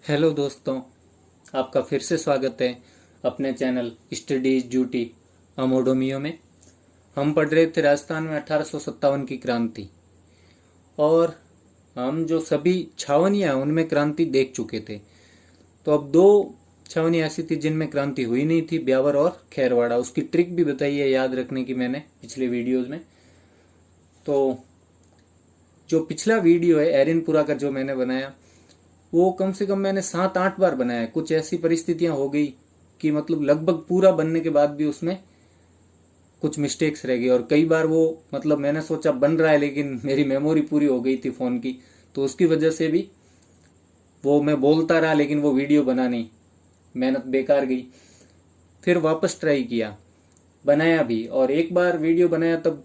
Hello दोस्तों, आपका फिर से स्वागत है अपने चैनल स्टडीज ड्यूटी अमोडोमियो में। हम पढ़ रहे थे राजस्थान में 1857 की क्रांति, और हम जो सभी छावनियाँ हैं उनमें क्रांति देख चुके थे। तो अब दो छावनियाँ ऐसी थी जिनमें क्रांति हुई नहीं थी, ब्यावर और खैरवाड़ा। उसकी ट्रिक भी बताई है याद रखने की मैंने पिछले वीडियोज़ में। तो जो पिछला वीडियो है एरिनपुरा का जो मैंने बनाया, वो कम से कम मैंने 7-8 बार बनाया। कुछ ऐसी परिस्थितियां हो गई कि मतलब लगभग पूरा बनने के बाद भी उसमें कुछ मिस्टेक्स रह गई, और कई बार वो मतलब मैंने सोचा बन रहा है लेकिन मेरी मेमोरी पूरी हो गई थी फ़ोन की, तो उसकी वजह से भी वो मैं बोलता रहा लेकिन वो वीडियो बना नहीं, मेहनत बेकार गई। फिर वापस ट्राई किया, बनाया भी, और एक बार वीडियो बनाया तब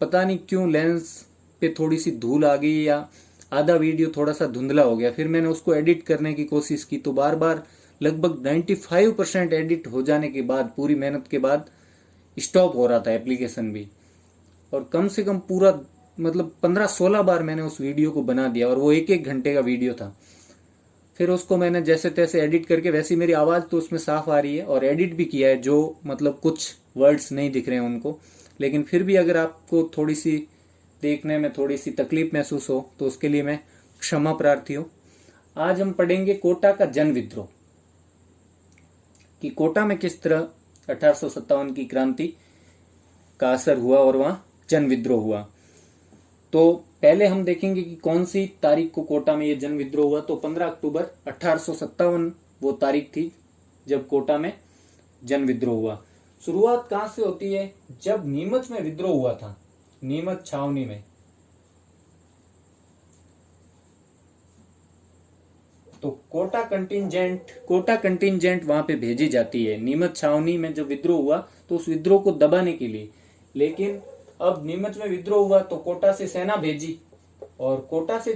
पता नहीं क्यों लेंस पे थोड़ी सी धूल आ गई या आधा वीडियो थोड़ा सा धुंधला हो गया। फिर मैंने उसको एडिट करने की कोशिश की तो बार बार लगभग 95% एडिट हो जाने के बाद, पूरी मेहनत के बाद, स्टॉप हो रहा था एप्लीकेशन भी। और कम से कम पूरा मतलब 15-16 बार मैंने उस वीडियो को बना दिया, और वो 1-1 घंटे का वीडियो था। फिर उसको मैंने जैसे तैसे एडिट करके, वैसे मेरी आवाज़ तो उसमें साफ आ रही है, और एडिट भी किया है, जो मतलब कुछ वर्ड्स नहीं दिख रहे हैं उनको, लेकिन फिर भी अगर आपको थोड़ी सी देखने में थोड़ी सी तकलीफ महसूस हो तो उसके लिए मैं क्षमा प्रार्थी हूँ। आज हम पढ़ेंगे कोटा का जन विद्रोह, कि कोटा में किस तरह 1857 की क्रांति का असर हुआ और वहां जन विद्रोह हुआ। तो पहले हम देखेंगे कि कौन सी तारीख को कोटा में ये जन विद्रोह हुआ। तो 15 अक्टूबर 1857 वो तारीख थी जब कोटा में जन विद्रोह हुआ। शुरुआत कहां से होती है? जब नीमच में विद्रोह हुआ था, नीमच छावनी में। तो कोटा कंटिंजेंट वहां पे भेजी जाती है नीमच छावनी में। जब विद्रोह हुआ तो उस विद्रोह को दबाने के लिए, लेकिन अब नीमच में विद्रोह हुआ तो कोटा से सेना भेजी, और कोटा से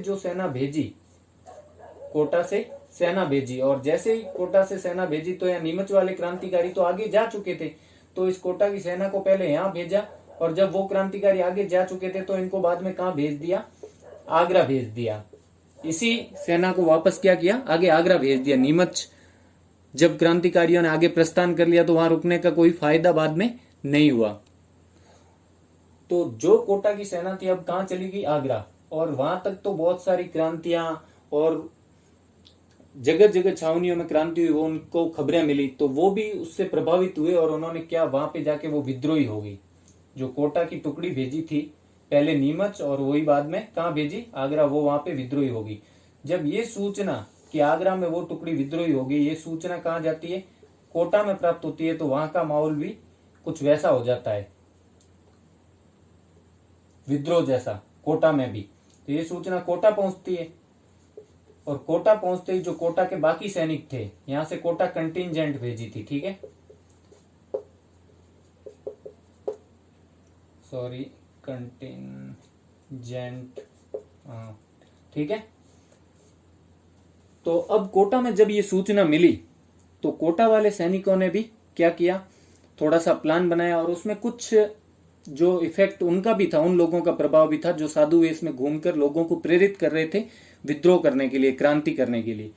सेना भेजी, और जैसे ही कोटा से सेना भेजी तो यहाँ नीमच वाले क्रांतिकारी तो आगे जा चुके थे, तो इस कोटा की सेना को पहले यहाँ भेजा, और जब वो क्रांतिकारी आगे जा चुके थे तो इनको बाद में कहाँ भेज दिया? आगरा भेज दिया। इसी सेना को वापस क्या किया? आगे आगरा भेज दिया। नीमच जब क्रांतिकारियों ने आगे प्रस्थान कर लिया तो वहां रुकने का कोई फायदा बाद में नहीं हुआ। तो जो कोटा की सेना थी अब कहां चली गई? आगरा। और वहां तक तो बहुत सारी क्रांतियां और जगह जगह छावनियों में क्रांति हुई, वो उनको खबरें मिली, तो वो भी उससे प्रभावित हुए, और उन्होंने क्या, वहां पे जाके वो विद्रोही हो गई। जो कोटा की टुकड़ी भेजी थी पहले नीमच, और वही बाद में कहाँ भेजी? आगरा। वो वहां पे विद्रोही होगी। जब ये सूचना कि आगरा में वो टुकड़ी विद्रोही होगी, ये सूचना कहाँ जाती है? कोटा में प्राप्त होती है। तो वहां का माहौल भी कुछ वैसा हो जाता है, विद्रोह जैसा, कोटा में भी। तो ये सूचना कोटा पहुंचती है, और कोटा पहुंचते ही जो कोटा के बाकी सैनिक थे, यहां से कोटा कंटिंजेंट भेजी थी, ठीक है, सॉरी, कंटिंजेंट, ठीक है। तो अब कोटा में जब ये सूचना मिली तो कोटा वाले सैनिकों ने भी क्या किया? थोड़ा सा प्लान बनाया, और उसमें कुछ जो इफेक्ट उनका भी था, उन लोगों का प्रभाव भी था जो साधु वेश में घूमकर लोगों को प्रेरित कर रहे थे विद्रोह करने के लिए, क्रांति करने के लिए।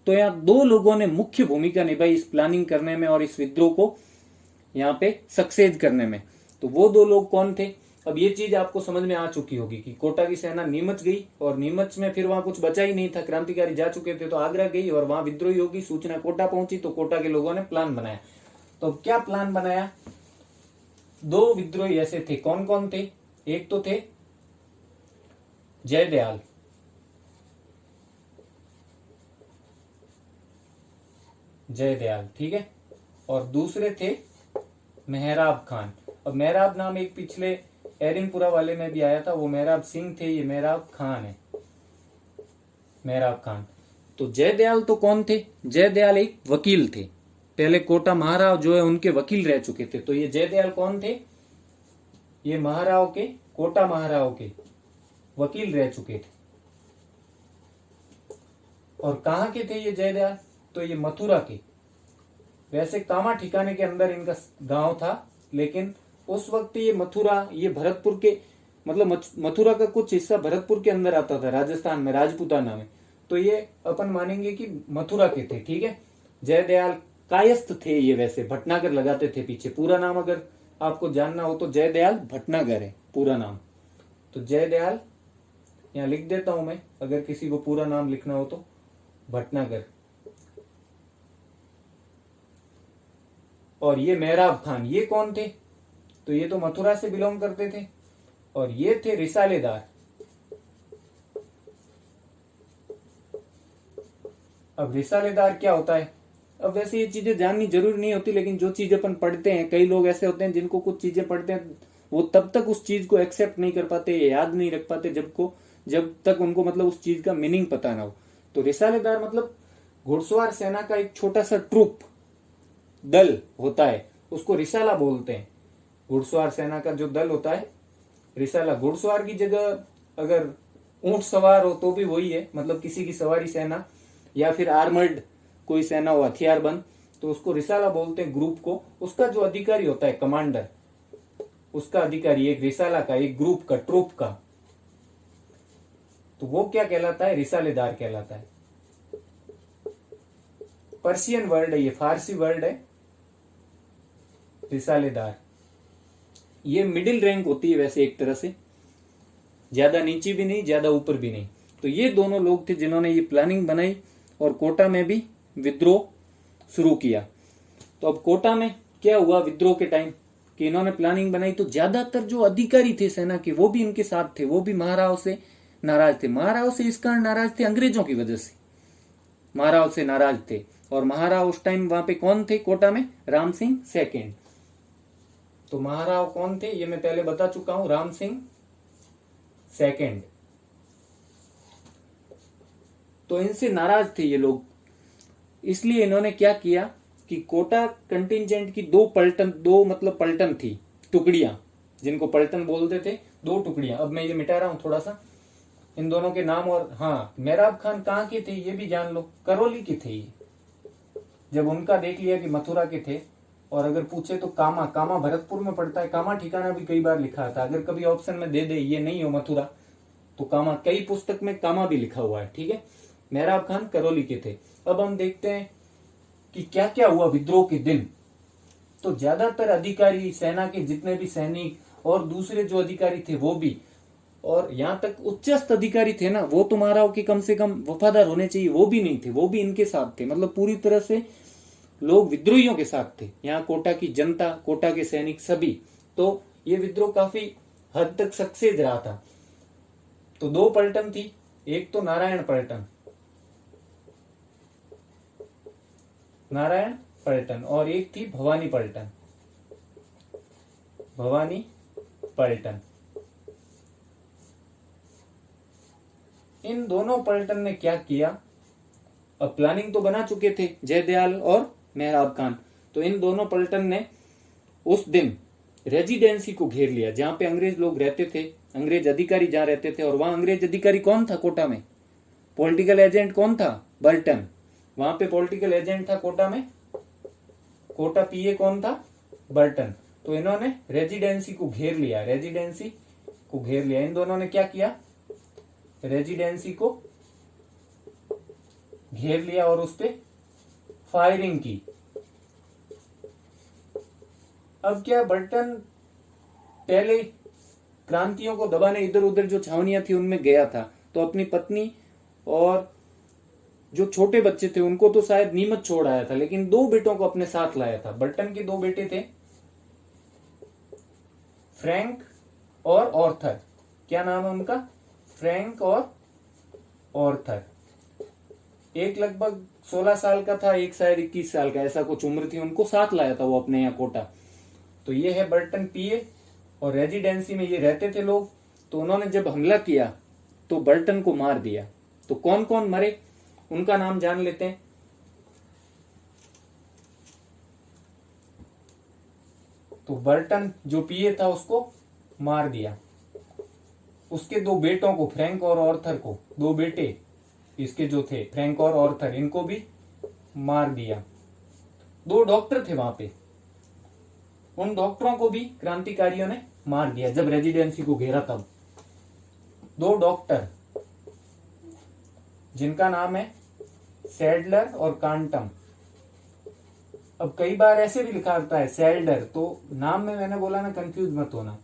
तो यहाँ दो लोगों ने मुख्य भूमिका निभाई इस प्लानिंग करने में और इस विद्रोह को यहाँ पे सक्सेस करने में। तो वो दो लोग कौन थे? अब ये चीज आपको समझ में आ चुकी होगी कि कोटा की सेना नीमच गई, और नीमच में फिर वहां कुछ बचा ही नहीं था, क्रांतिकारी जा चुके थे, तो आगरा गई और वहां विद्रोही होगी। सूचना कोटा पहुंची तो कोटा के लोगों ने प्लान बनाया। तो क्या प्लान बनाया? दो विद्रोही ऐसे थे, कौन कौन थे? एक तो थे जयदयाल, ठीक है, और दूसरे थे मेहराब खान। अब मेहराब नाम एक पिछले एरिनपुरा वाले में भी आया था, वो मेहराब सिंह थे, ये मेहराब खान है, मेहराब खान। तो जयदयाल तो कौन थे? जयदयाल एक वकील थे, पहले कोटा महाराव जो है उनके वकील रह चुके थे। तो ये जयदयाल कौन थे? ये महाराव के, कोटा महाराव के वकील रह चुके थे। और कहाँ के थे ये जयदयाल? तो ये मथुरा के, वैसे कामा ठिकाने के अंदर इनका गांव था, लेकिन उस वक्त ये मथुरा, ये भरतपुर के, मतलब मथुरा का कुछ हिस्सा भरतपुर के अंदर आता था, राजस्थान में, राजपूताना में। तो ये अपन मानेंगे कि मथुरा के थे, ठीक है। जयदयाल कायस्थ थे ये, वैसे भटनागर लगाते थे पीछे। पूरा नाम अगर आपको जानना हो तो जयदयाल भटनागर है पूरा नाम। तो जयदयाल यहां लिख देता हूं मैं, अगर किसी को पूरा नाम लिखना हो तो, भटनागर। और ये मेहराब खान, ये कौन थे? तो ये तो मथुरा से बिलोंग करते थे। और ये थे रिसालेदार। अब रिसालेदार क्या होता है? अब वैसे ये चीजें जाननी जरूरी नहीं होती, लेकिन जो चीज अपन पढ़ते हैं, कई लोग ऐसे होते हैं जिनको कुछ चीजें पढ़ते हैं वो तब तक उस चीज को एक्सेप्ट नहीं कर पाते, याद नहीं रख पाते जब तक उनको मतलब उस चीज का मीनिंग पता ना हो। तो रिसालेदार मतलब घुड़सवार सेना का एक छोटा सा ट्रूप, दल होता है, उसको रिसाला बोलते हैं। घुड़सवार सेना का जो दल होता है रिसाला। घुड़सवार की जगह अगर ऊंट सवार हो तो भी वही है, मतलब किसी की सवारी सेना या फिर आर्मर्ड कोई सेना हो हथियारबंद, तो उसको रिसाला बोलते हैं ग्रुप को। उसका जो अधिकारी होता है कमांडर, उसका अधिकारी एक रिसाला का, एक ग्रुप का, ट्रूप का, तो वो क्या कहलाता है? रिसालेदार कहलाता है। पर्शियन वर्ड है ये, फारसी वर्ड है रिसालेदार। ये मिडिल रैंक होती है वैसे एक तरह से, ज्यादा नीचे भी नहीं ज्यादा ऊपर भी नहीं। तो ये दोनों लोग थे जिन्होंने ये प्लानिंग बनाई और कोटा में भी विद्रोह शुरू किया। तो अब कोटा में क्या हुआ विद्रोह के टाइम कि इन्होंने प्लानिंग बनाई, तो ज्यादातर जो अधिकारी थे सेना के वो भी इनके साथ थे, वो भी महाराव से नाराज थे। महाराव से इस कारण नाराज थे, अंग्रेजों की वजह से महाराव से नाराज थे। और महाराव उस टाइम वहां पे कौन थे कोटा में? राम सिंह सेकेंड। तो महाराव कौन थे ये मैं पहले बता चुका हूं, राम सिंह सेकेंड। तो इनसे नाराज थे ये लोग, इसलिए इन्होंने क्या किया कि कोटा कंटिंजेंट की दो पलटन थी, टुकड़ियां, जिनको पलटन बोलते थे, दो टुकड़ियां। अब मैं ये मिटा रहा हूं थोड़ा सा इन दोनों के नाम। और हाँ, मेहराब खान कहाँ के थे ये भी जान लो, करौली के थे ये। जब उनका देख लिया कि मथुरा के थे, और अगर पूछे तो कामा भरतपुर में पड़ता है, कामा ठिकाना भी कई बार लिखा था। अगर कभी ऑप्शन में दे दे ये नहीं हो मथुरा, तो कामा, कई पुस्तक में कामा भी लिखा हुआ है, ठीक है। मेहराब खान करौली के थे। अब हम देखते हैं कि क्या क्या हुआ विद्रोह के दिन। तो ज्यादातर अधिकारी, सेना के जितने भी सैनिक और दूसरे जो अधिकारी थे वो भी, और यहां तक उच्चस्थ अधिकारी थे ना, वो तो महाराव के कम से कम वफादार होने चाहिए, वो भी नहीं थे, वो भी इनके साथ थे। मतलब पूरी तरह से लोग विद्रोहियों के साथ थे। यहाँ कोटा की जनता, कोटा के सैनिक सभी। तो ये विद्रोह काफी हद तक सक्सेस रहा था। तो दो पलटन थी, एक तो नारायण पलटन और एक थी भवानी पलटन। इन दोनों पलटन ने क्या किया? अब प्लानिंग तो बना चुके थे जयदयाल और मेहराब खान। तो इन दोनों पलटन ने उस दिन रेजिडेंसी को घेर लिया, जहां पे अंग्रेज लोग रहते थे, अंग्रेज अधिकारी जहां रहते थे। और वहां अंग्रेज अधिकारी कौन था कोटा में? पॉलिटिकल एजेंट कौन था? बर्टन। वहां पे पॉलिटिकल एजेंट था कोटा में, कोटा पीए कौन था? बर्टन। तो इन्होंने रेजिडेंसी को घेर लिया, इन दोनों ने क्या किया? रेजिडेंसी को घेर लिया और उस पे फायरिंग की। अब क्या, बर्टन पहले क्रांतियों को दबाने इधर उधर जो छावनियां थी उनमें गया था, तो अपनी पत्नी और जो छोटे बच्चे थे उनको तो शायद नीमच छोड़ आया था, लेकिन दो बेटों को अपने साथ लाया था। बर्टन के दो बेटे थे, फ्रैंक और ऑर्थर। क्या नाम है उनका? फ्रैंक और ऑर्थर। एक लगभग 16 साल का था, एक शायद 21 साल का, ऐसा कुछ उम्र थी। उनको साथ लाया था वो अपने यहाँ कोटा। तो ये है बर्टन पीए, और रेजिडेंसी में ये रहते थे लोग। तो उन्होंने जब हमला किया तो बर्टन को मार दिया। तो कौन कौन मरे उनका नाम जान लेते हैं। तो बर्टन जो पीए था उसको मार दिया, उसके दो बेटों को, फ्रैंक और ऑर्थर को, दो बेटे इसके जो थे फ्रैंक और ऑर्थर, इनको भी मार दिया। दो डॉक्टर थे वहां पे, उन डॉक्टरों को भी क्रांतिकारियों ने मार दिया जब रेजिडेंसी को घेरा तब। दो डॉक्टर, जिनका नाम है सैडलर और कांटम। अब कई बार ऐसे भी लिखा होता है सैडलर, तो नाम में मैंने बोला ना कंफ्यूज मत होना,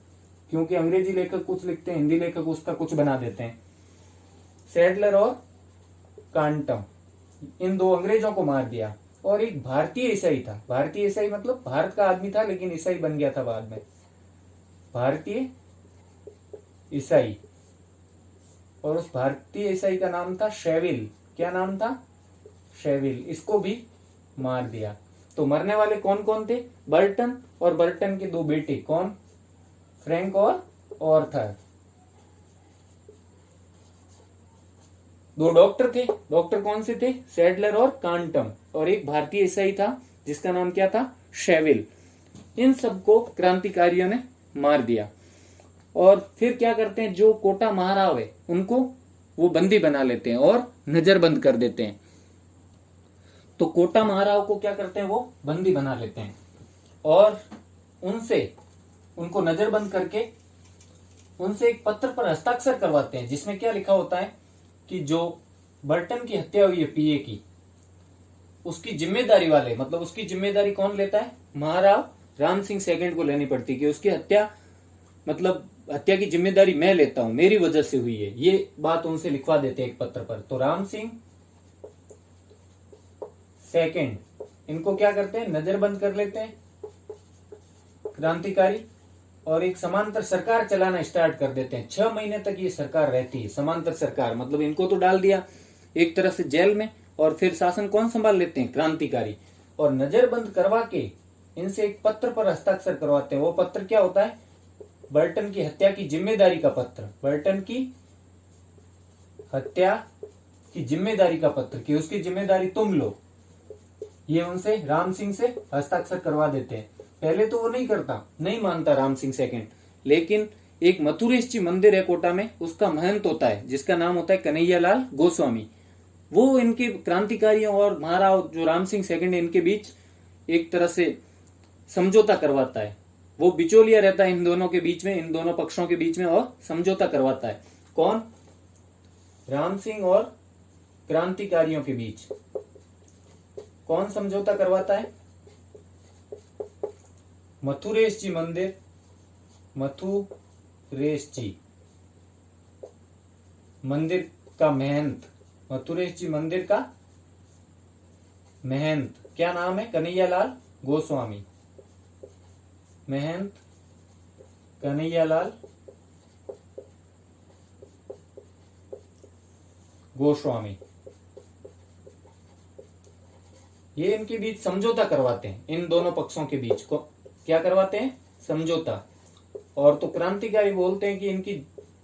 क्योंकि अंग्रेजी लेखक कुछ लिखते हैं, हिंदी लेखक उसका कुछ बना देते हैं। सैडलर और कांटम, इन दो अंग्रेजों को मार दिया। और एक भारतीय ईसाई था, भारतीय ईसाई मतलब भारत का आदमी था लेकिन ईसाई बन गया था बाद में, भारतीय ईसाई। और उस भारतीय ईसाई का नाम था शेविल। क्या नाम था? शेविल। इसको भी मार दिया। तो मरने वाले कौन कौन थे? बर्टन और बर्टन के दो बेटे, कौन? फ्रैंक और ऑर्थर। दो डॉक्टर थे, डॉक्टर कौन से थे? सैडलर और कांटम। और एक भारतीय ईसाई था जिसका नाम क्या था? शेविल। इन सबको क्रांतिकारियों ने मार दिया। और फिर क्या करते हैं, जो कोटा महाराव है उनको वो बंदी बना लेते हैं और नजरबंद कर देते हैं। तो कोटा महाराव को क्या करते हैं, वो बंदी बना लेते हैं और उनको नजरबंद करके उनसे एक पत्र पर हस्ताक्षर करवाते हैं, जिसमें क्या लिखा होता है कि जो बर्टन की हत्या हुई है पीए की, उसकी जिम्मेदारी वाले, मतलब उसकी जिम्मेदारी कौन लेता है? महाराव राम सिंह सेकंड को लेनी पड़ती कि उसकी हत्या, मतलब हत्या की जिम्मेदारी मैं लेता हूं, मेरी वजह से हुई है, ये बात उनसे लिखवा देते हैं एक पत्र पर। तो राम सिंह सेकंड इनको क्या करते हैं, नजरबंद कर लेते हैं क्रांतिकारी, और एक समांतर सरकार चलाना स्टार्ट कर देते हैं। 6 महीने तक ये सरकार रहती है, समांतर सरकार। मतलब इनको तो डाल दिया एक तरह से जेल में, और फिर शासन कौन संभाल लेते हैं? क्रांतिकारी। और नजरबंद करवा के इनसे एक पत्र पर हस्ताक्षर करवाते हैं। वो पत्र क्या होता है? बर्टन की हत्या की जिम्मेदारी का पत्र, बर्टन की हत्या की जिम्मेदारी का पत्र, कि उसकी जिम्मेदारी तुम लो। ये उनसे राम सिंह से हस्ताक्षर करवा देते हैं। पहले तो वो नहीं करता, नहीं मानता राम सिंह सेकंड, लेकिन एक मथुरेश जी मंदिर है कोटा में, उसका महंत होता है जिसका नाम होता है कन्हैयालाल गोस्वामी। वो इनके क्रांतिकारियों और महाराव जो राम सिंह सेकंड है इनके बीच एक तरह से समझौता करवाता है। वो बिचौलिया रहता है इन दोनों के बीच में, इन दोनों पक्षों के बीच में, और समझौता करवाता है। कौन? राम सिंह और क्रांतिकारियों के बीच कौन समझौता करवाता है? मथुरेश जी मंदिर, मथुरेश जी मंदिर का महंत, मथुरेश जी मंदिर का महंत, क्या नाम है? कन्हैयालाल गोस्वामी। महंत कन्हैयालाल गोस्वामी, ये इनके बीच समझौता करवाते हैं। इन दोनों पक्षों के बीच को क्या करवाते हैं? समझौता। और तो क्रांतिकारी बोलते हैं कि इनकी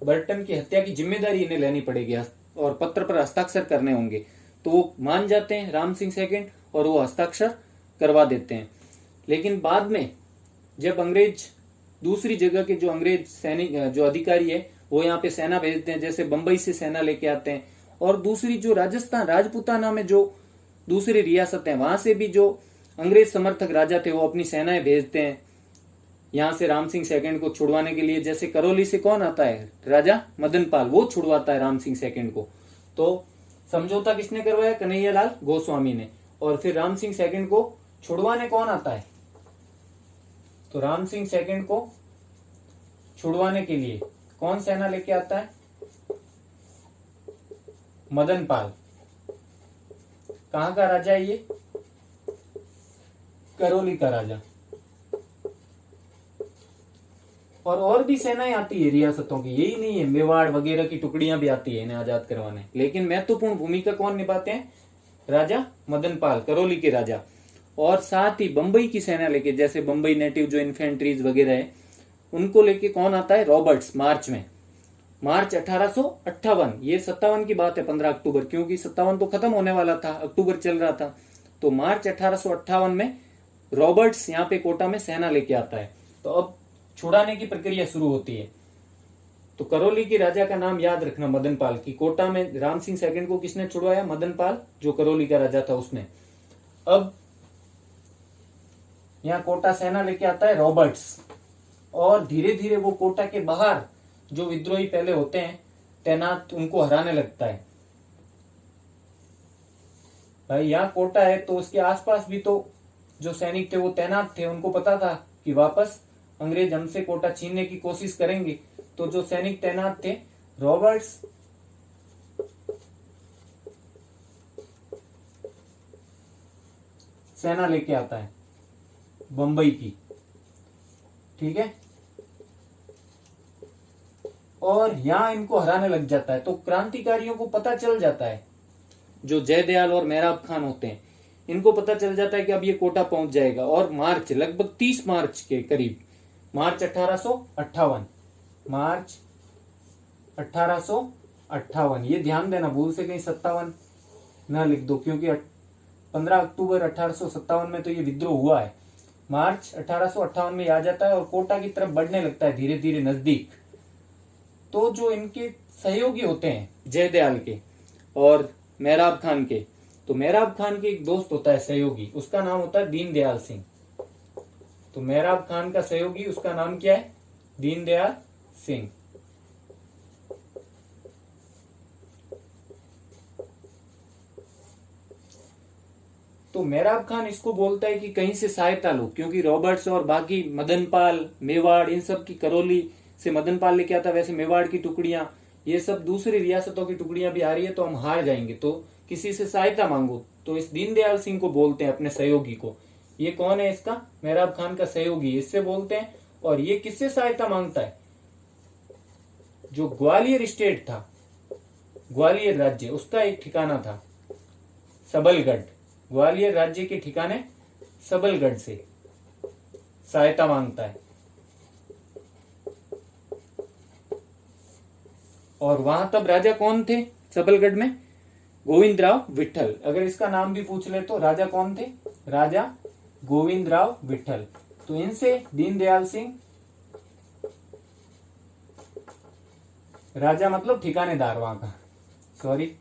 बर्टन की हत्या की जिम्मेदारी इन्हें लेनी पड़ेगी और पत्र पर हस्ताक्षर करने होंगे। तो वो मान जाते हैं राम सिंह सेकंड, और वो हस्ताक्षर करवा देते हैं। लेकिन बाद में जब अंग्रेज दूसरी जगह के जो अंग्रेज सैनिक, जो अधिकारी है, वो यहाँ पे सेना भेजते हैं, जैसे बंबई से सेना लेके आते हैं, और दूसरी जो राजस्थान राजपूताना में जो दूसरी रियासत है, वहां से भी जो अंग्रेज समर्थक राजा थे वो अपनी सेनाएं भेजते हैं यहां से राम सिंह सेकंड को छुड़वाने के लिए। जैसे करौली से कौन आता है? राजा मदन पाल, वो छुड़वाता है राम सिंह सेकंड को। तो समझौता किसने करवाया? कन्हैयालाल गोस्वामी ने। और फिर राम सिंह सेकंड को छुड़वाने कौन आता है? तो राम सिंह सेकंड को छुड़वाने के लिए कौन सेना लेके आता है? मदन पाल। कहां का राजा है ये? करौली का राजा। और भी सेनाएं आती है रियासतों की, यही नहीं है, मेवाड़ वगैरह की टुकड़ियां भी आती है इन्हें आजाद करवाने। लेकिन महत्वपूर्ण भूमिका कौन निभाते हैं? राजा मदन पाल, करौली के राजा। और साथ ही बंबई की सेना लेके, जैसे बंबई नेटिव जो इन्फेंट्रीज वगैरह है, उनको लेके कौन आता है? रॉबर्ट्स। मार्च में, मार्च 1858, ये 57 की बात है, 15 अक्टूबर, क्योंकि 57 तो खत्म होने वाला था, अक्टूबर चल रहा था। तो मार्च 1858 में रॉबर्ट्स यहाँ पे कोटा में सेना लेके आता है। तो अब छुड़ाने की प्रक्रिया शुरू होती है। तो करौली के राजा का नाम याद रखना, मदन पाल। की कोटा में राम सिंह सेकंड को किसने छुड़वाया? मदन पाल, जो करौली का राजा था उसने। अब यहाँ कोटा सेना लेके आता है रॉबर्ट्स, और धीरे धीरे वो कोटा के बाहर जो विद्रोही पहले होते हैं तैनात, उनको हराने लगता है। भाई यहाँ कोटा है तो उसके आसपास भी तो जो सैनिक थे वो तैनात थे, उनको पता था कि वापस अंग्रेज हमसे कोटा छीनने की कोशिश करेंगे। तो जो सैनिक तैनात थे, रॉबर्ट्स सेना लेके आता है बंबई की, ठीक है, और यहां इनको हराने लग जाता है। तो क्रांतिकारियों को पता चल जाता है, जो जयदयाल और मेहराब खान होते हैं, इनको पता चल जाता है कि अब ये कोटा पहुंच जाएगा। और मार्च लगभग 30 मार्च के करीब, मार्च 1858, मार्च 1858, ये ध्यान देना भूल से कहीं 57 ना लिख दो, क्योंकि 15 अक्टूबर 1857 में तो ये विद्रोह हुआ है। मार्च 1858 में आ जाता है और कोटा की तरफ बढ़ने लगता है धीरे धीरे नजदीक। तो जो इनके सहयोगी होते हैं जयदयाल के और मेहराब खान के, तो मेहराब खान के एक दोस्त होता है सहयोगी, उसका नाम होता है दीनदयाल सिंह। तो मेहराब खान का सहयोगी, उसका नाम क्या है? दीनदयाल सिंह। तो मेहराब खान इसको बोलता है कि कहीं से सहायता लो, क्योंकि रॉबर्ट्स और बाकी मदनपाल, मेवाड़, इन सब की करौली से मदनपाल लेके आता, वैसे मेवाड़ की टुकड़ियां, ये सब दूसरी रियासतों की टुकड़ियां भी आ रही है, तो हम हार जाएंगे, तो किसी से सहायता मांगो। तो इस दीनदयाल सिंह को बोलते हैं अपने सहयोगी को। ये कौन है? इसका मेहराब खान का सहयोगी, इससे बोलते हैं। और ये किससे सहायता मांगता है? जो ग्वालियर स्टेट था, ग्वालियर राज्य, उसका एक ठिकाना था सबलगढ़। ग्वालियर राज्य के ठिकाने सबलगढ़ से सहायता मांगता है। और वहां तब राजा कौन थे सबलगढ़ में? गोविंदराव विट्ठल। अगर इसका नाम भी पूछ ले तो राजा कौन थे? राजा गोविंदराव विट्ठल। तो इनसे दीनदयाल सिंह, राजा मतलब ठिकानेदार वहां का, सॉरी,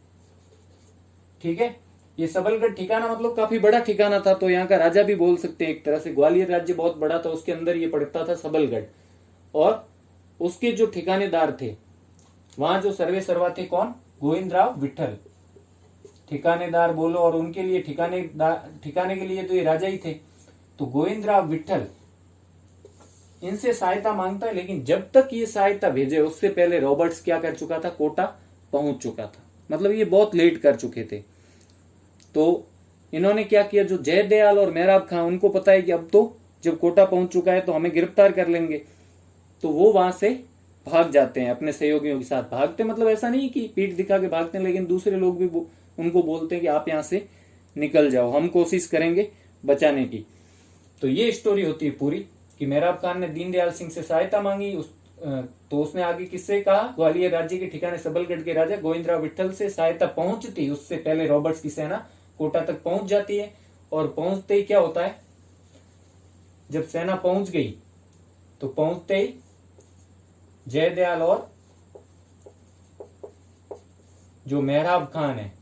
ठीक है। ये सबलगढ़ ठिकाना मतलब काफी बड़ा ठिकाना था, तो यहाँ का राजा भी बोल सकते हैं एक तरह से। ग्वालियर राज्य बहुत बड़ा था, उसके अंदर ये पड़ता था सबलगढ़। और उसके जो ठिकानेदार थे वहां जो सर्वे सर्वा थे, कौन? गोविंदराव विट्ठल। ठिकानेदार बोलो, और उनके लिए ठिकाने के लिए तो ये राजा ही थे। तो गोविंदराव विट्ठल इनसे सहायता मांगता है, लेकिन जब तक ये सहायता भेजे उससे पहले रॉबर्ट्स क्या कर चुका था? कोटा पहुंच चुका था। मतलब ये बहुत लेट कर चुके थे। तो इन्होंने क्या किया, जो जयदयाल और मेहराब खान, उनको पता है कि अब तो जब कोटा पहुंच चुका है तो हमें गिरफ्तार कर लेंगे, तो वो वहां से भाग जाते हैं अपने सहयोगियों के साथ। भागते मतलब ऐसा नहीं कि पीठ दिखा के भागते हैं, लेकिन दूसरे लोग भी उनको बोलते हैं कि आप यहां से निकल जाओ, हम कोशिश करेंगे बचाने की। तो ये स्टोरी होती है पूरी, कि मेहराब खान ने दीनदयाल सिंह से सहायता मांगी, तो उसने आगे किससे कहा? ग्वालियर राज्य के ठिकाने सबलगढ़ के राजा गोविंदराव विट्ठल से सहायता पहुंचती, उससे पहले रॉबर्ट्स की सेना कोटा तक पहुंच जाती है। और पहुंचते ही क्या होता है? जब सेना पहुंच गई तो पहुंचते ही जयदयाल और जो मेहराब खान है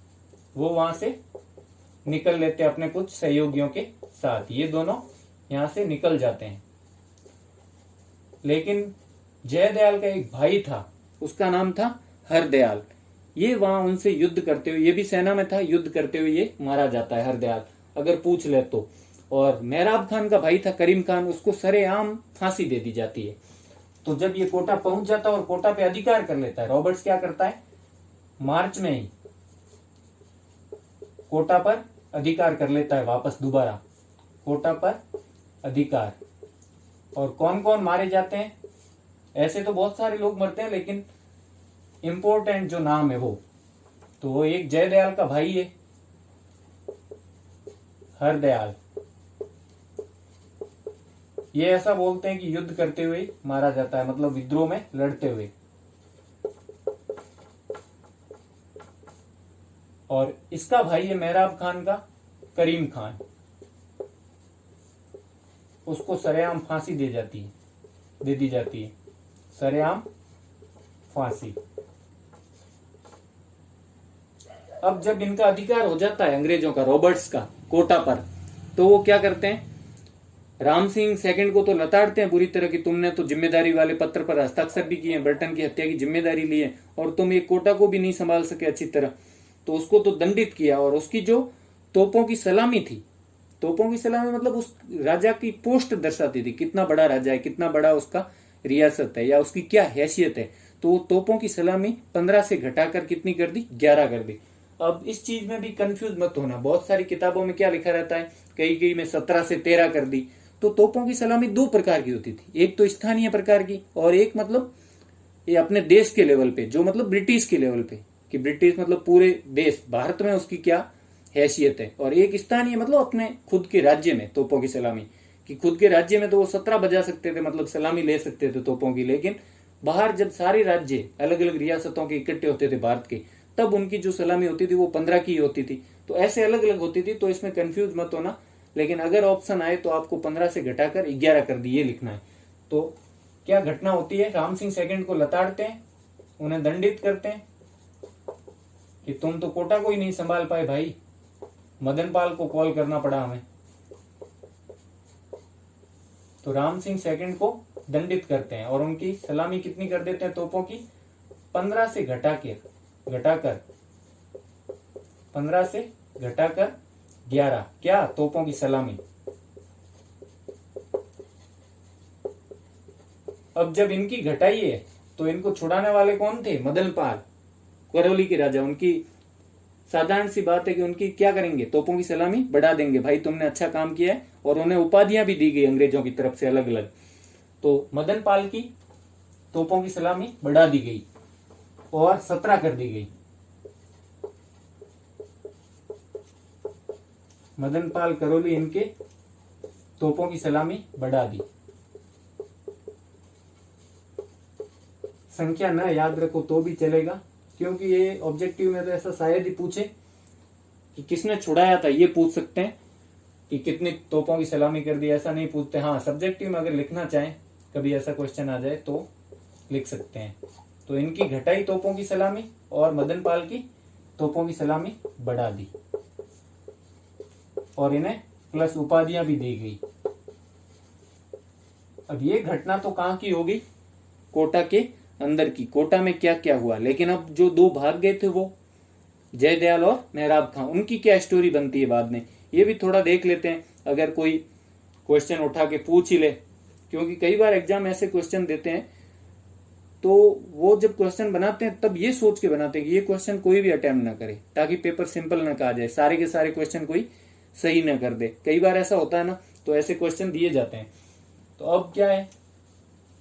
वो वहां से निकल लेते अपने कुछ सहयोगियों के साथ। ये दोनों यहां से निकल जाते हैं। लेकिन जयदयाल का एक भाई था, उसका नाम था हरदयाल। ये वहां उनसे युद्ध करते हुए, ये भी सेना में था, युद्ध करते हुए ये मारा जाता है हरदयाल, अगर पूछ ले तो। और मेहराब खान का भाई था करीम खान, उसको सरेआम फांसी दे दी जाती है। तो जब ये कोटा पहुंच जाता है और कोटा पे अधिकार कर लेता है, रॉबर्ट्स क्या करता है? मार्च में ही कोटा पर अधिकार कर लेता है, वापस दोबारा कोटा पर अधिकार। और कौन कौन मारे जाते हैं? ऐसे तो बहुत सारे लोग मरते हैं, लेकिन इंपॉर्टेंट जो नाम है वो एक जयदयाल का भाई है हरदयाल। ये ऐसा बोलते हैं कि युद्ध करते हुए मारा जाता है, मतलब विद्रोह में लड़ते हुए। और इसका भाई है मेहराब खान का करीम खान, उसको सरेआम फांसी दे दी जाती है, सरेआम फांसी। अब जब इनका अधिकार हो जाता है अंग्रेजों का, रॉबर्ट्स का, कोटा पर, तो वो क्या करते हैं? राम सिंह सेकंड को तो लताड़ते हैं बुरी तरह की, तुमने तो जिम्मेदारी वाले पत्र पर हस्ताक्षर भी किए, ब्रिटेन की हत्या की जिम्मेदारी ली है, और तुम एक कोटा को भी नहीं संभाल सके अच्छी तरह। तो उसको तो दंडित किया, और उसकी जो तोपों की सलामी थी। तोपों की सलामी मतलब उस राजा की पोस्ट दर्शाती थी, कितना बड़ा राजा है, कितना बड़ा उसका रियासत है या उसकी क्या हैसियत है। तो तोपों की सलामी 15 से घटाकर कितनी कर दी, 11 कर दी। अब इस चीज में भी कंफ्यूज मत होना, बहुत सारी किताबों में क्या लिखा रहता है, कई कई में 17 से 13 कर दी। तो तोपों की सलामी दो प्रकार की होती थी, एक तो स्थानीय प्रकार की और एक मतलब ये अपने देश के लेवल पे, जो मतलब ब्रिटिश के लेवल पे, कि ब्रिटिश मतलब पूरे देश भारत में उसकी क्या हैसियत है, और एक स्थानीय मतलब अपने खुद के राज्य में तोपों की सलामी, कि खुद के राज्य में तो वो 17 बजा सकते थे, मतलब सलामी ले सकते थे तोपों की, लेकिन बाहर जब सारे राज्य अलग अलग रियासतों के इकट्ठे होते थे भारत के, तब उनकी जो सलामी होती थी वो 15 की होती थी। तो ऐसे अलग अलग होती थी, तो इसमें कंफ्यूज मत होना। लेकिन अगर ऑप्शन आए तो आपको 15 से घटाकर 11 कर दी, ये लिखना है। तो क्या घटना होती है, राम सिंह सेकंड को लताड़ते हैं, उन्हें दंडित करते हैं कि तुम तो कोटा को ही नहीं संभाल पाए भाई, मदन पाल को कॉल करना पड़ा हमें। तो राम सिंह सेकंड को दंडित करते हैं और उनकी सलामी कितनी कर देते हैं तोपों की, 15 से घटाकर 15 से घटाकर 11 क्या, तोपों की सलामी। अब जब इनकी घटाई है तो इनको छुड़ाने वाले कौन थे, मदन पाल, करौली के राजा। उनकी साधारण सी बात है कि उनकी क्या करेंगे, तोपों की सलामी बढ़ा देंगे, भाई तुमने अच्छा काम किया है, और उन्हें उपाधियां भी दी गई अंग्रेजों की तरफ से अलग अलग। तो मदन पाल की तोपों की सलामी बढ़ा दी गई और 17 कर दी गई। मदन पाल करौली इनके तोपों की सलामी बढ़ा दी। संख्या न याद रखो तो भी चलेगा, क्योंकि ये ऑब्जेक्टिव में तो ऐसा शायद ही पूछे कि किसने छुड़ाया था, ये पूछ सकते हैं कि कितनी तोपों की सलामी कर दी, ऐसा नहीं पूछते। हाँ, सब्जेक्टिव में अगर लिखना चाहें, कभी ऐसा क्वेश्चन आ जाए तो लिख सकते हैं। तो इनकी घटाई तोपों की सलामी और मदन पाल की तोपों की सलामी बढ़ा दी और इन्हें प्लस उपाधियां भी दी गई। अब ये घटना तो कहां की होगी, कोटा के अंदर की। कोटा में क्या क्या हुआ, लेकिन अब जो दो भाग गए थे वो जयदयाल और मेहराब खां, उनकी क्या स्टोरी बनती है बाद में, ये भी थोड़ा देख लेते हैं अगर कोई क्वेश्चन उठा के पूछ ही ले। क्योंकि कई बार एग्जाम ऐसे क्वेश्चन देते हैं तो वो जब क्वेश्चन बनाते हैं तब ये सोच के बनाते हैं कि ये क्वेश्चन कोई भी अटेम्प्ट ना करे, ताकि पेपर सिंपल ना कहा जाए, सारे के सारे क्वेश्चन कोई सही ना कर दे। कई बार ऐसा होता है ना, तो ऐसे क्वेश्चन दिए जाते हैं। तो अब क्या है,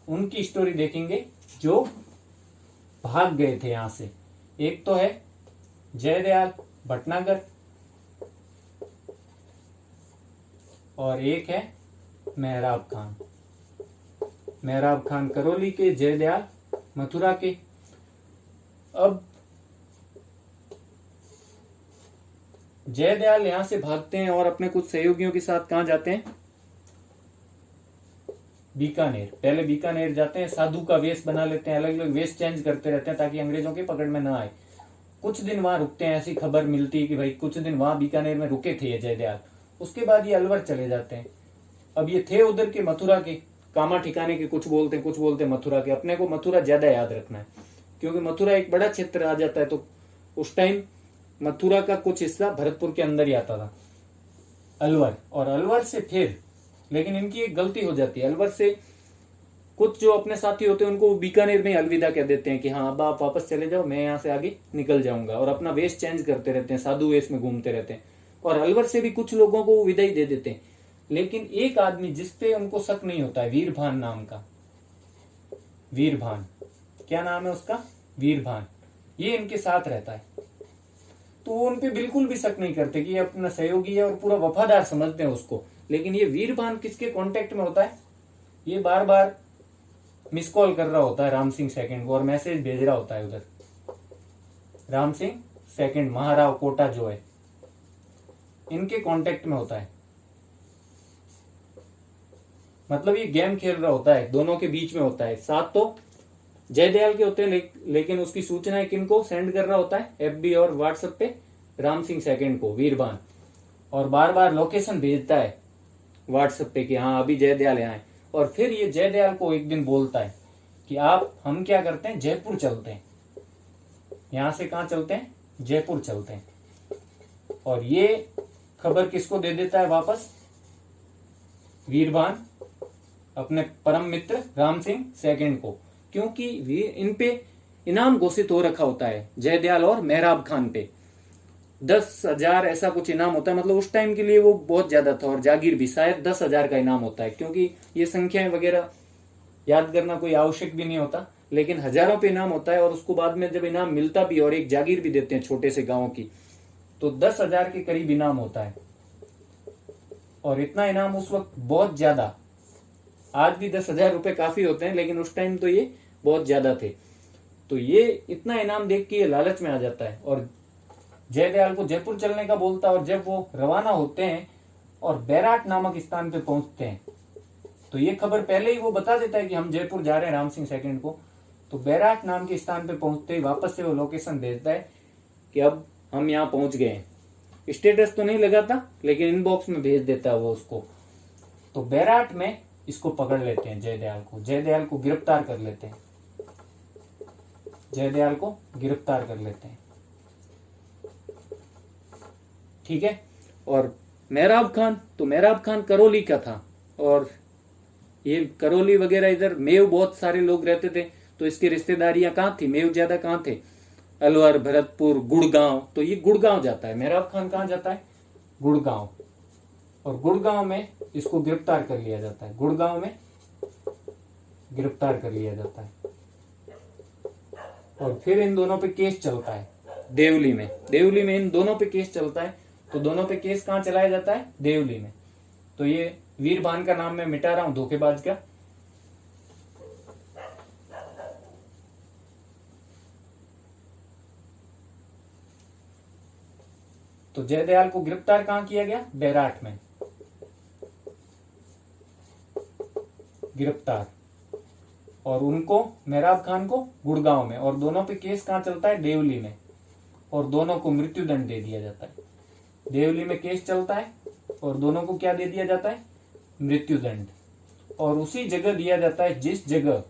उनकी स्टोरी देखेंगे जो भाग गए थे यहां से। एक तो है जयदयाल भटनागर और एक है मेहराब खान। मेहराब खान करौली के, जयदयाल मथुरा के। अब जयदयाल यहां से भागते हैं और अपने कुछ सहयोगियों के साथ कहां जाते हैं, बीकानेर। पहले बीकानेर जाते हैं, साधु का वेश बना लेते हैं, अलग अलग वेश चेंज करते रहते हैं ताकि अंग्रेजों के पकड़ में ना आए। कुछ दिन वहां रुकते हैं, ऐसी खबर मिलती है कि भाई कुछ दिन वहां बीकानेर में रुके थे ये जयदयाल। उसके बाद ये अलवर चले जाते हैं। अब ये थे उधर के मथुरा के, कामा ठिकाने के, कुछ बोलते हैं मथुरा के। अपने को मथुरा ज्यादा याद रखना है क्योंकि मथुरा एक बड़ा क्षेत्र आ जाता है। तो उस टाइम मथुरा का कुछ हिस्सा भरतपुर के अंदर ही आता था, अलवर। और अलवर से फिर, लेकिन इनकी एक गलती हो जाती है, अलवर से कुछ जो अपने साथी होते हैं उनको बीकानेर में अलविदा कह देते हैं कि हाँ अब आप वापस चले जाओ, मैं यहाँ से आगे निकल जाऊंगा, और अपना वेश चेंज करते रहते हैं, साधु वेश में घूमते रहते हैं। और अलवर से भी कुछ लोगों को विदाई दे देते हैं, लेकिन एक आदमी जिसपे उनको शक नहीं होता है, वीरभान नाम का। वीरभान, क्या नाम है उसका, वीरभान। ये इनके साथ रहता है, तो वो उनपे बिल्कुल भी शक नहीं करते कि ये अपना सहयोगी है और पूरा वफादार समझते हैं उसको। लेकिन ये वीरभान किसके कांटेक्ट में होता है, ये बार बार मिस कॉल कर रहा होता है राम सिंह सेकंड को और मैसेज भेज रहा होता है उधर। राम सिंह सेकंड, महाराव कोटा जो है, इनके कांटेक्ट में होता है। मतलब ये गेम खेल रहा होता है, दोनों के बीच में होता है। साथ तो जयदयाल के होते हैं, लेकिन उसकी सूचनाएं किनको सेंड कर रहा होता है, एफबी और व्हाट्सएप पे राम सिंह सेकंड को, वीरभान। और बार बार लोकेशन भेजता है व्हाट्सएप पे कि हाँ अभी जयदयाल यहाँ है। और फिर ये जयदयाल को एक दिन बोलता है कि हम क्या करते हैं, जयपुर चलते हैं। यहां से कहां चलते हैं, जयपुर चलते हैं। और ये खबर किसको दे देता है वापस? वीरभान अपने परम मित्र राम सिंह सेकंड को, क्योंकि इन पे इनाम घोषित हो रखा होता है जयदयाल और मेहराब खान पे। 10,000 ऐसा कुछ इनाम होता है, मतलब उस टाइम के लिए वो बहुत ज्यादा था। और जागीर भी शायद 10,000 का इनाम होता है, क्योंकि ये संख्याएं वगैरह याद करना कोई आवश्यक भी नहीं होता, लेकिन हजारों पे इनाम होता है। और उसको बाद में जब इनाम मिलता भी और एक जागीर भी देते हैं छोटे से गांव की, तो 10,000 के करीब इनाम होता है। और इतना इनाम उस वक्त बहुत ज्यादा, आज भी 10,000 रुपए काफी होते हैं, लेकिन उस टाइम तो ये बहुत ज्यादा थे। तो ये इतना इनाम देख के ये लालच में आ जाता है और जयदयाल को जयपुर चलने का बोलता है। और जब वो रवाना होते हैं और बैराट नामक स्थान पे पहुंचते हैं, तो ये खबर पहले ही वो बता देता है कि हम जयपुर जा रहे हैं राम सिंह सेकंड को। तो बैराट नाम के स्थान पे पहुंचते ही वापस से वो लोकेशन भेजता है कि अब हम यहाँ पहुंच गए हैं। स्टेटस तो नहीं लगाता, लेकिन इनबॉक्स में भेज देता है वो उसको। तो बैराट में इसको पकड़ लेते हैं, जयदयाल को गिरफ्तार कर लेते हैं, जयदयाल को गिरफ्तार कर लेते हैं। ठीक है। और मेहराब खान, तो मेहराब खान करौली का था, और ये करौली वगैरह इधर मेव बहुत सारे लोग रहते थे, तो इसकी रिश्तेदारियां कहाँ थी? मेव ज्यादा कहाँ थे? अलवर, भरतपुर, गुड़गांव। तो ये गुड़गांव जाता है, मेहराब खान कहाँ जाता है? गुड़गांव। और गुड़गांव में इसको गिरफ्तार कर लिया जाता है, गुड़गांव में गिरफ्तार कर लिया जाता है। और फिर इन दोनों पे केस चलता है देवली में। देवली में इन दोनों पे केस चलता है। तो दोनों पे केस कहाँ चलाया जाता है? देवली में। तो ये वीरभान का नाम मैं मिटा रहा हूं, धोखेबाज का। तो जयदयाल को गिरफ्तार कहां किया गया? बैराट में गिरफ्तार, और उनको, मेहराब खान को, गुड़गांव में। और दोनों पे केस कहां चलता है? देवली में। और दोनों को मृत्युदंड दे दिया जाता है। देवली में केस चलता है और दोनों को क्या दे दिया जाता है? मृत्युदंड। और उसी जगह दिया जाता है जिस जगह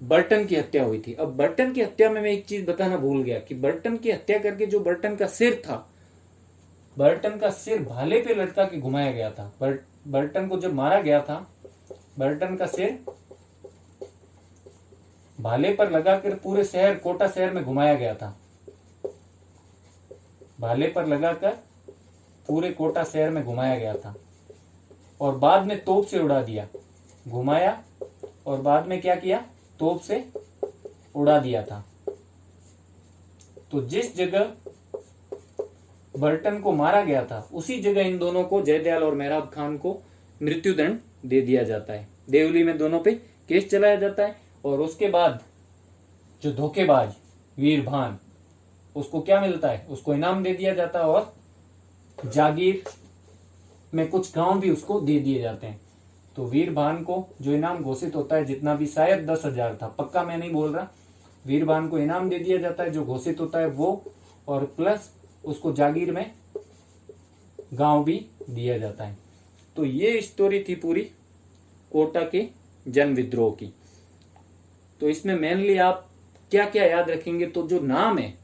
बर्टन की हत्या हुई थी। अब बर्टन की हत्या में मैं एक चीज बताना भूल गया कि बर्टन की हत्या करके जो बर्टन का सिर था, बर्टन का सिर भाले पे लटका के घुमाया गया था। बर्टन को जब मारा गया था, बर्टन का सिर भाले पर लगाकर पूरे शहर, कोटा शहर में घुमाया गया था। भाले पर लगाकर पूरे कोटा शहर में घुमाया गया था। और बाद में तोप से उड़ा दिया। घुमाया और बाद में क्या किया? तोप से उड़ा दिया था। तो जिस जगह बर्टन को मारा गया था, उसी जगह इन दोनों को, जयदयाल और मेहराब खान को, मृत्युदंड दे दिया जाता है। देवली में दोनों पे केस चलाया जाता है। और उसके बाद जो धोखेबाज वीरभान, उसको क्या मिलता है? उसको इनाम दे दिया जाता है और जागीर में कुछ गांव भी उसको दे दिए जाते हैं। तो वीरभान को जो इनाम घोषित होता है, जितना भी, शायद 10,000 था, पक्का मैं नहीं बोल रहा, वीरभान को इनाम दे दिया जाता है जो घोषित होता है वो, और प्लस उसको जागीर में गांव भी दिया जाता है। तो ये स्टोरी थी पूरी कोटा के जन विद्रोह की। तो इसमें मेनली आप क्या क्या याद रखेंगे? तो जो नाम है,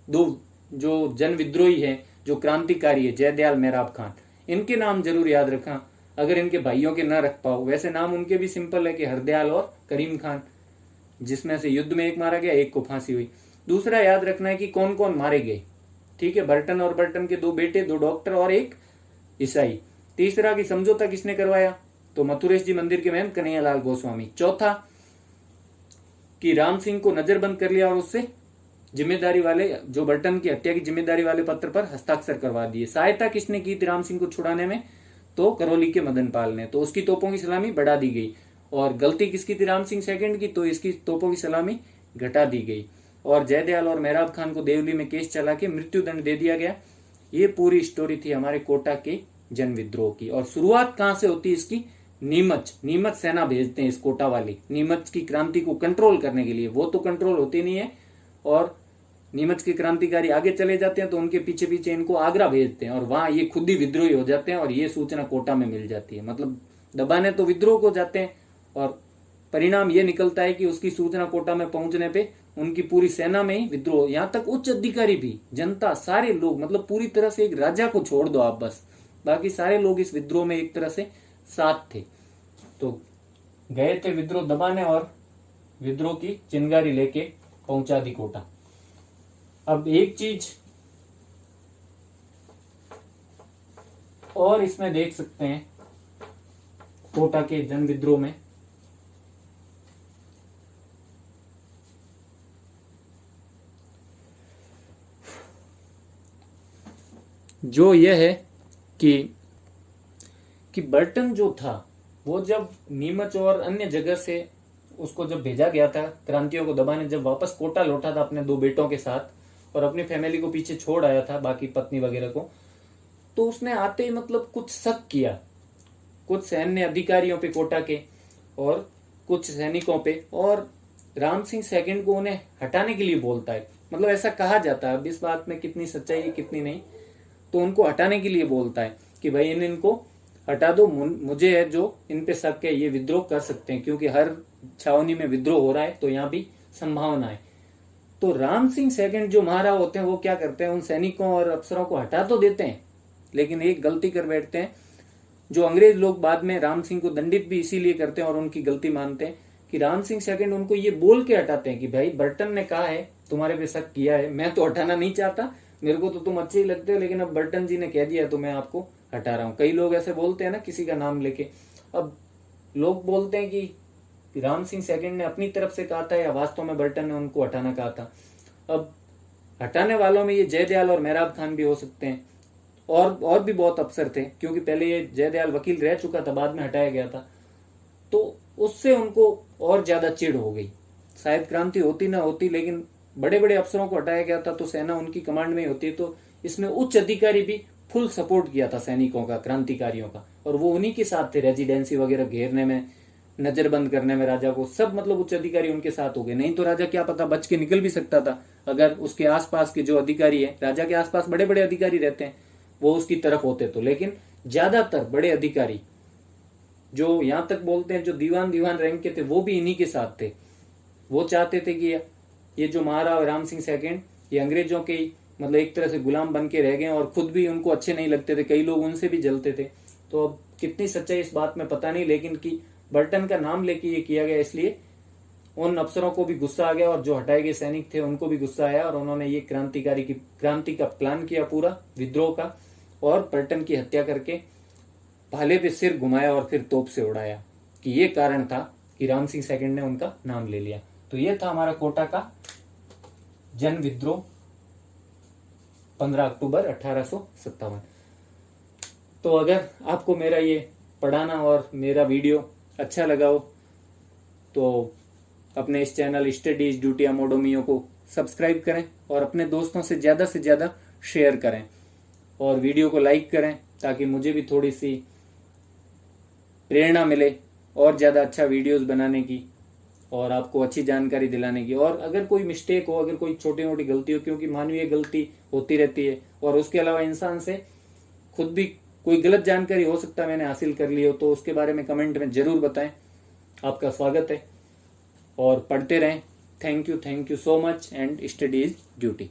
दो जो जन विद्रोही है, जो क्रांतिकारी है, जयदयाल, मेहराब खान, इनके नाम जरूर याद रखना। अगर इनके भाइयों के ना रख पाओ, वैसे नाम उनके भी सिंपल है कि हरदयाल और करीम खान, जिसमें से युद्ध में एक मारा गया, एक को फांसी हुई। दूसरा याद रखना है कि कौन कौन मारे गए। ठीक है, बर्टन और बर्टन के 2 बेटे, 2 डॉक्टर और 1 ईसाई। तीसरा की समझौता किसने करवाया? तो मथुरेश जी मंदिर के महंत कन्हैयालाल गोस्वामी। चौथा कि राम सिंह को नजरबंद कर लिया और उससे जिम्मेदारी वाले, जो बर्टन की हत्या की जिम्मेदारी वाले पत्र पर हस्ताक्षर करवा दिए। सहायता किसने की थी राम सिंह को छुड़ाने में? तो करौली के मदन पाल ने। तो उसकी तोपों की सलामी बढ़ा दी गई। और गलती किसकी थी राम सिंह सेकंड की? तो इसकी तोपों की सलामी घटा दी गई। और जयदयाल और मेहराब खान को देवली में केस चला के मृत्युदंड दे दिया गया। ये पूरी स्टोरी थी हमारे कोटा के जन विद्रोह की। और शुरुआत कहां से होती है इसकी? नीमच सेना भेजते हैं इस कोटा वाली, नीमच की क्रांति को कंट्रोल करने के लिए। वो तो कंट्रोल होती नहीं है, और नीमच के क्रांतिकारी आगे चले जाते हैं, तो उनके पीछे पीछे इनको आगरा भेजते हैं, और वहां ये खुद ही विद्रोही हो जाते हैं, और ये सूचना कोटा में मिल जाती है। मतलब दबाने तो विद्रोह को जाते हैं, और परिणाम ये निकलता है कि उसकी सूचना कोटा में पहुंचने पे उनकी पूरी सेना में ही विद्रोह, यहाँ तक उच्च अधिकारी भी, जनता, सारे लोग, मतलब पूरी तरह से एक राजा को छोड़ दो आप बस, बाकी सारे लोग इस विद्रोह में एक तरह से साथ थे। तो गए थे विद्रोह दबाने और विद्रोह की चिंगारी लेके पहुंचा दी कोटा। अब एक चीज और इसमें देख सकते हैं कोटा के जन विद्रोह में, जो यह है कि बर्टन जो था वो जब नीमच और अन्य जगह से उसको जब भेजा गया था क्रांतियों को दबाने, जब वापस कोटा लौटा था अपने 2 बेटों के साथ और अपनी फैमिली को पीछे छोड़ आया था, बाकी पत्नी वगैरह को, तो उसने आते ही मतलब कुछ शक किया कुछ सैन्य अधिकारियों पे कोटा के और कुछ सैनिकों पे, और राम सिंह सेकंड को उन्हें हटाने के लिए बोलता है। मतलब ऐसा कहा जाता है, अब इस बात में कितनी सच्चाई है कितनी नहीं, तो उनको हटाने के लिए बोलता है कि भाई इनको हटा दो, मुझे है जो इन पे शक है, ये विद्रोह कर सकते हैं, क्योंकि हर छावनी में विद्रोह हो रहा है तो यहाँ भी संभावना है। तो राम सिंह सेकंड जो महाराज होते हैं वो क्या करते हैं, उन सैनिकों और अफसरों को हटा तो देते हैं, लेकिन एक गलती कर बैठते हैं जो अंग्रेज लोग बाद में राम सिंह को दंडित भी इसीलिए करते हैं और उनकी गलती मानते हैं कि राम सिंह सेकंड उनको ये बोल के हटाते हैं कि भाई बर्टन ने कहा है तुम्हारे पे शक किया है, मैं तो हटाना नहीं चाहता, मेरे को तो तुम अच्छे ही लगते हो, लेकिन अब बर्टन जी ने कह दिया तो मैं आपको हटा रहा हूं। कई लोग ऐसे बोलते हैं ना किसी का नाम लेके, अब लोग बोलते हैं कि राम सिंह सेकंड ने अपनी तरफ से कहा था या वास्तव में बर्टन ने उनको हटाना कहा था। अब हटाने वालों में ये जयदयाल और मेहराब खान भी हो सकते हैं, और भी बहुत अफसर थे, क्योंकि पहले ये जयदयाल वकील रह चुका था, बाद में हटाया गया था, तो उससे उनको और ज्यादा चिढ़ हो गई। शायद क्रांति होती ना होती, लेकिन बड़े बड़े अफसरों को हटाया गया था तो सेना उनकी कमांड में ही होती है, तो इसमें उच्च अधिकारी भी फुल सपोर्ट किया था सैनिकों का, क्रांतिकारियों का, और वो उन्हीं के साथ थे, रेजिडेंसी वगैरह घेरने में, नजरबंद करने में राजा को, सब मतलब उच्च अधिकारी उनके साथ हो गए। नहीं तो राजा क्या पता बच के निकल भी सकता था, अगर उसके आसपास के जो अधिकारी है, राजा के आसपास बड़े बड़े अधिकारी रहते हैं, वो उसकी तरफ होते तो। लेकिन ज्यादातर बड़े अधिकारी जो यहां तक बोलते हैं जो दीवान रैंक के थे, वो भी इन्हीं के साथ थे। वो चाहते थे कि ये जो महाराज राम सिंह सेकंड ये अंग्रेजों के मतलब एक तरह से गुलाम बन के रह गए, और खुद भी उनको अच्छे नहीं लगते थे, कई लोग उनसे भी जलते थे। तो अब कितनी सच्चाई इस बात में पता नहीं, लेकिन कि बर्टन का नाम लेके ये किया गया, इसलिए उन अफसरों को भी गुस्सा आ गया और जो हटाए गए सैनिक थे उनको भी गुस्सा आया, और उन्होंने ये क्रांति का प्लान किया पूरा विद्रोह का, और बर्टन की हत्या करके भाले पे सिर घुमाया और फिर तोप से उड़ाया, कि ये कारण था कि राम सिंह सेकंड ने उनका नाम ले लिया। तो ये था हमारा कोटा का जन विद्रोह 15 अक्टूबर 1857। तो अगर आपको मेरा ये पढ़ाना और मेरा वीडियो अच्छा लगा हो तो अपने इस चैनल स्टडीज ड्यूटी अमोडोमियो को सब्सक्राइब करें और अपने दोस्तों से ज़्यादा शेयर करें, और वीडियो को लाइक करें ताकि मुझे भी थोड़ी सी प्रेरणा मिले और ज़्यादा अच्छा वीडियोस बनाने की और आपको अच्छी जानकारी दिलाने की। और अगर कोई मिस्टेक हो, अगर कोई छोटी मोटी गलती हो, क्योंकि मानवीय गलती होती रहती है, और उसके अलावा इंसान से खुद भी कोई गलत जानकारी हो सकता है मैंने हासिल कर ली हो, तो उसके बारे में कमेंट में जरूर बताएं। आपका स्वागत है और पढ़ते रहें। Thank you so much and studies duty.